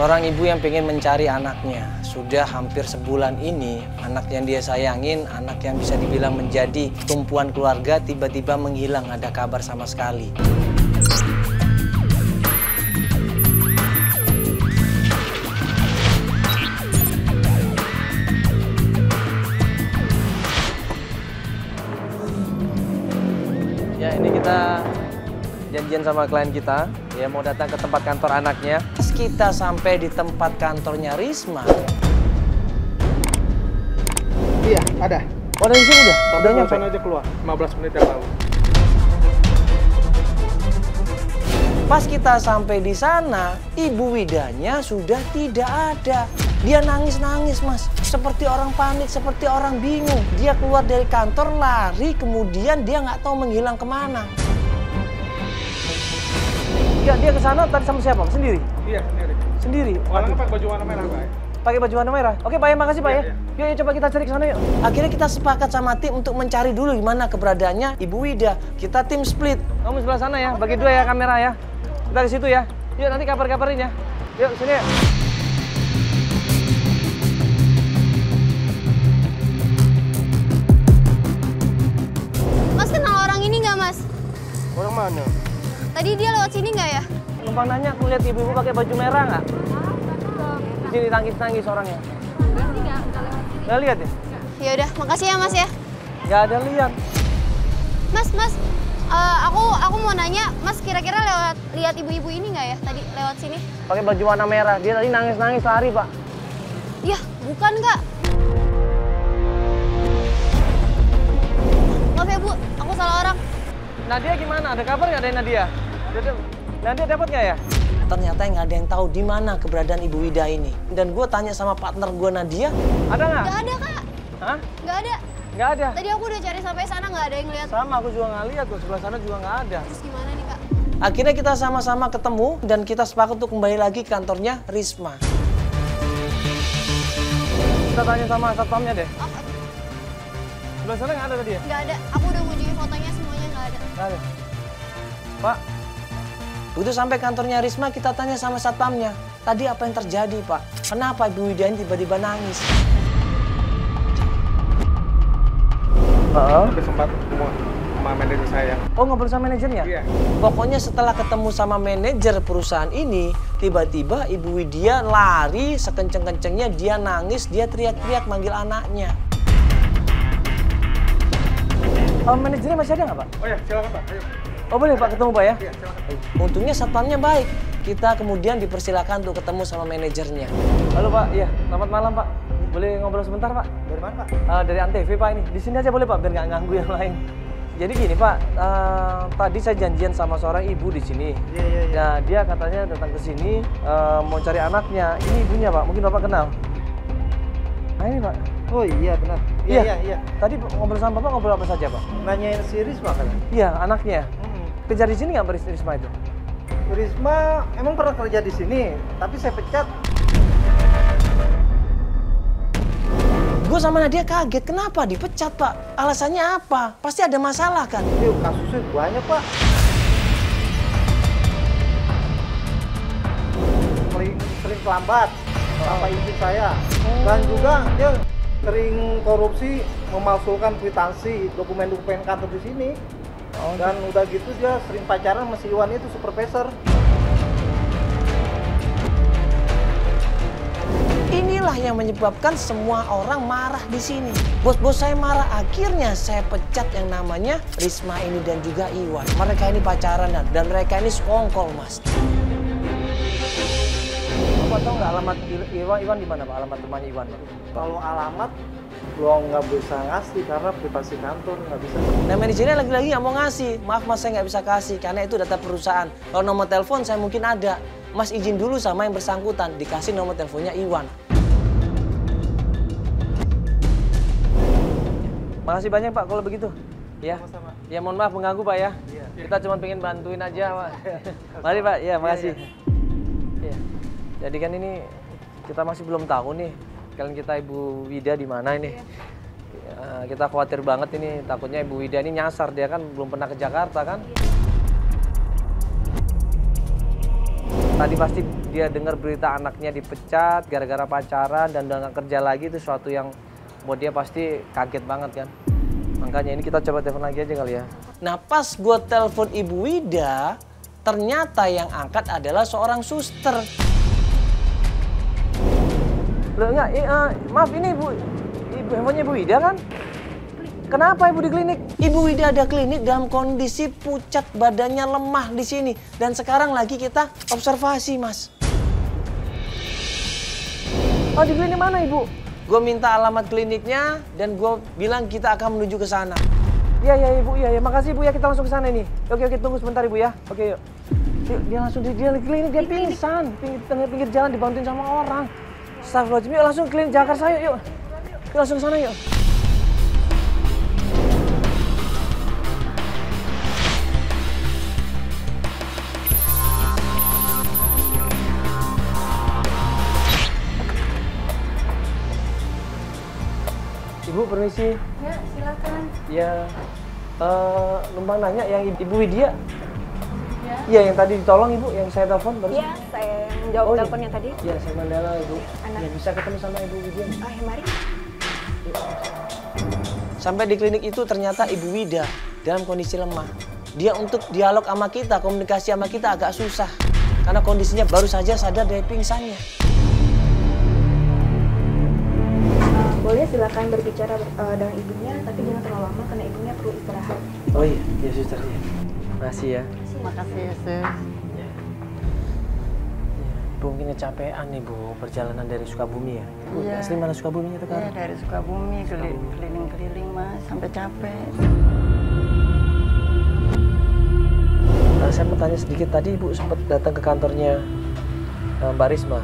Seorang ibu yang pengen mencari anaknya. Sudah hampir sebulan ini, anak yang dia sayangin, anak yang bisa dibilang menjadi tumpuan keluarga, tiba-tiba menghilang, nggak ada kabar sama sekali. Ya, ini kita janjian sama klien kita, ya mau datang ke tempat kantor anaknya. Pas kita sampai di tempat kantornya Risma. Iya, ada. Oh, dari sini udah? Tapi Udah nyampe? aja keluar, 15 menit yang lalu. Pas kita sampai di sana, Ibu Widanya sudah tidak ada. Dia nangis-nangis, Mas. Seperti orang panik, seperti orang bingung. Dia keluar dari kantor, lari, kemudian dia nggak tahu menghilang kemana. Ya, dia ke sana tadi sama siapa? Sendiri? Iya, sendiri. Sendiri? Orangnya pakai baju warna merah, Pak. Pakai baju warna merah? Oke, Pak, ya, makasih, Pak, ya. Iya. Yuk, coba kita cari ke sana, yuk. Akhirnya kita sepakat sama tim untuk mencari dulu gimana keberadaannya Ibu Wida. Kita tim split. Kamu sebelah sana ya, bagi dua ya kamera ya. Kita di situ ya. Yuk, nanti kabar-kabarin ya. Yuk, sini ya. Mas kenal orang ini nggak, Mas? Orang mana? Tadi dia lewat sini nggak ya? Numpang nanya, aku lihat ibu-ibu pakai baju merah nggak? Di sini tangis-tangis orangnya. Nggak lihat ya? Ya udah, makasih ya, Mas ya. Nggak ada lihat. Mas, aku mau nanya, Mas kira-kira lihat ibu-ibu ini nggak ya tadi lewat sini? Pakai baju warna merah. Dia tadi nangis-nangis lari, Pak. Ya, bukan Kak. Maaf ya Bu, aku salah orang. Nadia gimana? Ada kabar nggak dari Nadia? Nadia dapat nggak ya? Ternyata nggak ada yang tahu di mana keberadaan Ibu Wida ini. Dan gue tanya sama partner gue Nadia, ada nggak? Nggak ada Kak. Hah? Nggak ada. Nggak ada? Tadi aku udah cari sampai sana nggak ada yang lihat. Sama, aku juga nggak lihat. Tuh sebelah sana juga nggak ada. Terus gimana nih Kak? Akhirnya kita sama-sama ketemu dan kita sepakat untuk kembali lagi ke kantornya Risma. Kita tanya sama satpamnya deh. Oh, Sebelah sana nggak ada tadi ya? nggak ada. Aku udah kunjungi fotonya semuanya nggak ada. Nggak ada. Pak, begitu sampai kantornya Risma kita tanya sama satpamnya. Tadi apa yang terjadi Pak? Kenapa Ibu Wida ini tiba-tiba nangis? Tapi sempat sama manajer saya. Oh, ngobrol sama manajernya? Iya. Pokoknya setelah ketemu sama manajer perusahaan ini, tiba-tiba Ibu Widya lari sekenceng-kencengnya, dia nangis, dia teriak-teriak manggil anaknya. Manajernya masih ada nggak Pak? Oh ya, silakan Pak. Ayo. Oh boleh Pak ketemu Pak ya? Iya, silakan. Untungnya satpamnya baik. Kita kemudian dipersilakan untuk ketemu sama manajernya. Halo Pak, iya selamat malam Pak. Boleh ngobrol sebentar Pak? Dari mana Pak? Dari Antv Pak ini. Di sini aja boleh Pak, biar nggak ganggu yang lain. Jadi gini Pak, tadi saya janjian sama seorang ibu di sini. Iya. Nah dia katanya datang ke sini mau cari anaknya. Ini ibunya Pak, mungkin Bapak kenal. Nah ini Pak. Oh iya, benar. Iya. Tadi ngobrol sama Bapak ngobrol apa saja Pak? Nanyain si Risma kan? Iya anaknya. Kerja di sini nggak Risma itu? Risma emang pernah kerja di sini, tapi saya pecat. Gue sama Nadia kaget, kenapa dipecat Pak? Alasannya apa? Pasti ada masalah kan? Yuk, kasusnya banyak Pak. Sering terlambat tanpa izin saya. Dan juga dia sering korupsi, memalsukan kwitansi dokumen-dokumen kantor di sini. Dan udah gitu dia sering pacaran sama si Iwan itu supervisor. Inilah yang menyebabkan semua orang marah di sini. Bos-bos saya marah, akhirnya saya pecat yang namanya Risma ini dan juga Iwan. Mereka ini pacaran dan mereka ini sekongkol, Mas. Bapak tahu nggak alamat Iwan di mana Pak? Alamat rumahnya Iwan Pak? Kalau alamat belum nggak bisa ngasih karena privasi kantor nggak bisa. Nah manajernya lagi-lagi nggak mau ngasih. Maaf Mas, saya nggak bisa kasih karena itu data perusahaan. Kalau nomor telepon saya mungkin ada. Mas izin dulu sama yang bersangkutan, dikasih nomor teleponnya Iwan. Makasih banyak Pak kalau begitu. Ya. Sama-sama. Ya mohon maaf mengganggu Pak ya. Iya. Kita cuma pengen bantuin aja Pak. Mari Pak, ya makasih. Iya. Jadi kan ini kita masih belum tahu nih kalian kita Ibu Wida di mana ini. Kita khawatir banget ini, takutnya Ibu Wida ini nyasar, dia kan belum pernah ke Jakarta kan. Tadi pasti dia dengar berita anaknya dipecat gara-gara pacaran dan udah nggak kerja lagi, itu suatu yang buat dia pasti kaget banget kan. Makanya ini kita coba telepon lagi aja kali ya. Nah pas gue telepon Ibu Wida, ternyata yang angkat adalah seorang suster. Loh enggak, maaf ini ibu handphonenya Ibu Wida kan? Kenapa Ibu di klinik? Ibu Wida ada klinik dalam kondisi pucat, badannya lemah di sini. Dan sekarang lagi kita observasi, Mas. Oh, di klinik mana Ibu? Gue minta alamat kliniknya dan gue bilang kita akan menuju ke sana. Iya Ibu, iya. Makasih Ibu ya, kita langsung ke sana ini. Oke, tunggu sebentar Ibu ya. Oke, yuk. Dia langsung di klinik, dia pingsan. Pinggir jalan dibantuin sama orang. Astagfirullahaladzim, yuk langsung ke klinik Jakarta, yuk. Yuk langsung ke sana yuk. Ibu permisi. Ya, silakan. Ya, numpang nanya yang Ibu Widya. Ya. Iya, yang tadi ditolong Ibu, yang saya telepon barusan. Iya, saya menjawab Oh, iya. teleponnya tadi. Iya, saya Mandala Ibu. Anak. Ya, bisa ketemu sama Ibu Widya. Ah, ya, mari. Sampai di klinik itu ternyata Ibu Wida dalam kondisi lemah. Dia untuk dialog sama kita, komunikasi sama kita agak susah. Karena kondisinya baru saja sadar dari pingsannya. Boleh silakan berbicara dengan ibunya, tapi jangan terlalu lama karena ibunya perlu istirahat. Oh iya, ya suster ya. Makasih ya. Makasih ya, Sus. Ya. Ibu mungkin kecapean nih Bu, perjalanan dari Sukabumi ya. Bu, Iya. asli mana Sukabuminya tuh kan? Ya, dari Sukabumi keliling-keliling, Mas, sampai capek. Saya mau tanya sedikit, tadi Ibu sempat datang ke kantornya Mbak Risma.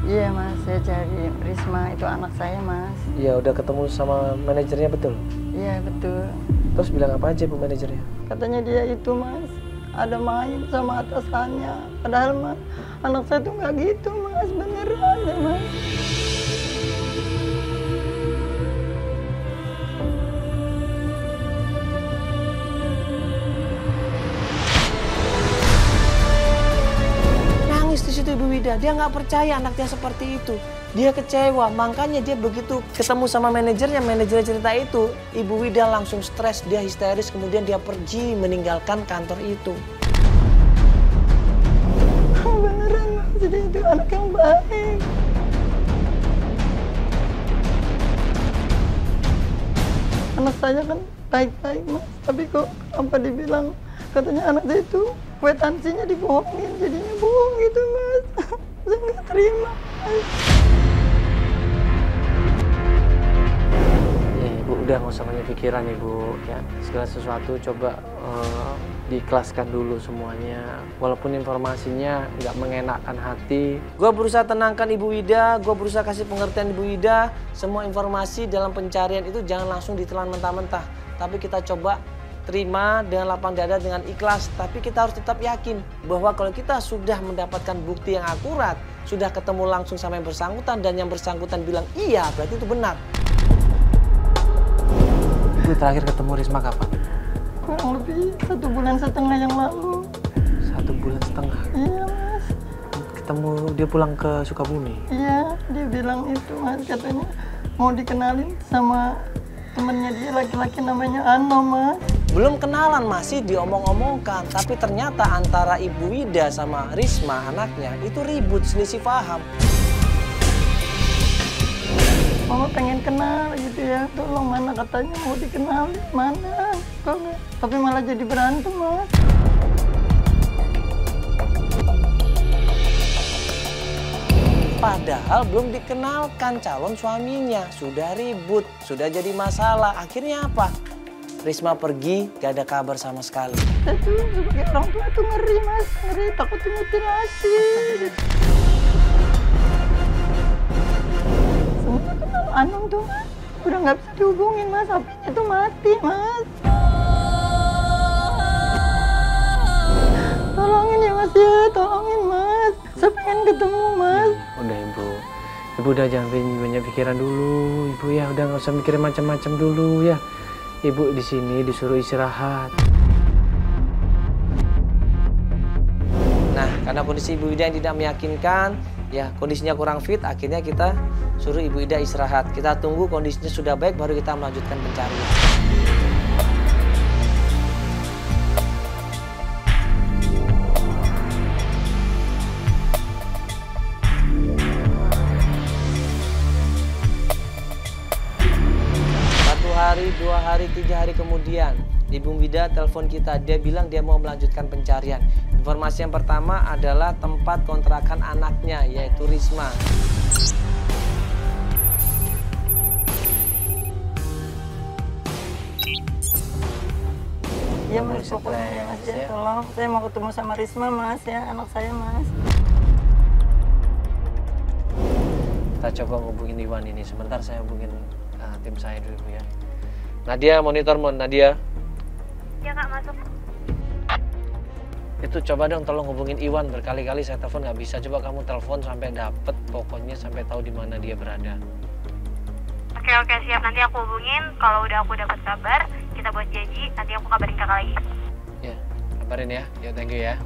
Iya, Mas, saya cari Risma, itu anak saya, Mas. Iya, udah ketemu sama manajernya betul? Iya, betul. Terus bilang apa aja Bu manajernya? Katanya dia itu, Mas, ada main sama atasannya. Padahal, Mas, anak saya tuh nggak gitu, Mas, beneran ya, Mas. Nangis di situ Ibu Wida, dia nggak percaya anaknya seperti itu. Dia kecewa, makanya dia begitu ketemu sama manajernya cerita itu, Ibu Wida langsung stres, dia histeris, kemudian dia pergi meninggalkan kantor itu. Beneran, Mas, jadi itu anak yang baik. Anak saya kan baik-baik, Mas, tapi kok apa dibilang katanya anak saya itu kwitansinya dibohongin, jadinya bohong gitu, Mas. Saya nggak terima, Mas. Ya, Ibu udah nggak usah banyak pikiran Ibu, ya segala sesuatu coba diikhlaskan dulu semuanya. Walaupun informasinya nggak mengenakkan hati. Gue berusaha tenangkan Ibu Wida, gue berusaha kasih pengertian Ibu Wida. Semua informasi dalam pencarian itu jangan langsung ditelan mentah-mentah. Tapi kita coba terima dengan lapang dada, dengan ikhlas. Tapi kita harus tetap yakin bahwa kalau kita sudah mendapatkan bukti yang akurat, sudah ketemu langsung sama yang bersangkutan, dan yang bersangkutan bilang iya, berarti itu benar. Ibu terakhir ketemu Risma kapan? Kurang lebih 1,5 bulan yang lalu. 1,5 bulan. Iya, Mas. Ketemu dia pulang ke Sukabumi. Iya, dia bilang itu, Mas, katanya mau dikenalin sama temennya dia laki-laki namanya Ano, Mas. Belum kenalan, masih diomong-omongkan. Tapi ternyata antara Ibu Wida sama Risma anaknya itu ribut, selisih paham. Mama pengen kenal gitu ya, tolong mana katanya mau dikenalin, mana? Kok nggak? Tapi malah jadi berantem, Mas. Padahal belum dikenalkan calon suaminya, sudah ribut, sudah jadi masalah. Akhirnya apa? Risma pergi, gak ada kabar sama sekali. Saya tuh sebagai orang tua tuh ngeri, Mas, ngeri, takut dimutilasi. Semua kenal Anung tuh, Mas, udah nggak bisa dihubungin, Mas, HP-nya tuh mati, Mas. Tolongin ya, Mas, ya, tolongin, Mas. Saya pengen ketemu, Mas. Udah Ibu udah jangan banyak pikiran dulu, Ibu ya, udah nggak usah mikirin macam-macam dulu ya. Ibu di sini disuruh istirahat. Nah, Karena kondisi Ibu Ida yang tidak meyakinkan, ya kondisinya kurang fit, akhirnya kita suruh Ibu Ida istirahat. Kita tunggu kondisinya sudah baik, baru kita melanjutkan pencarian. Hari, 2 hari, 3 hari kemudian Ibu Ida telepon kita, dia bilang dia mau melanjutkan pencarian. Informasi yang pertama adalah tempat kontrakan anaknya, yaitu Risma. Ya Mas, pokoknya ya Mas ya, tolong saya mau ketemu sama Risma Mas ya, anak saya Mas. Kita coba ngubungin Iwan ini, sebentar saya hubungin tim saya dulu ya. Nadia, monitor Nadia. Ya Kak, masuk. Itu coba dong tolong hubungin Iwan, berkali-kali saya telepon nggak bisa. Coba kamu telepon sampai dapet, pokoknya sampai tahu di mana dia berada. Oke, siap. Nanti aku hubungin. Kalau udah aku dapat kabar, kita buat janji. Nanti aku kabarin Kakak lagi. Ya, kabarin ya. Ya, thank you ya.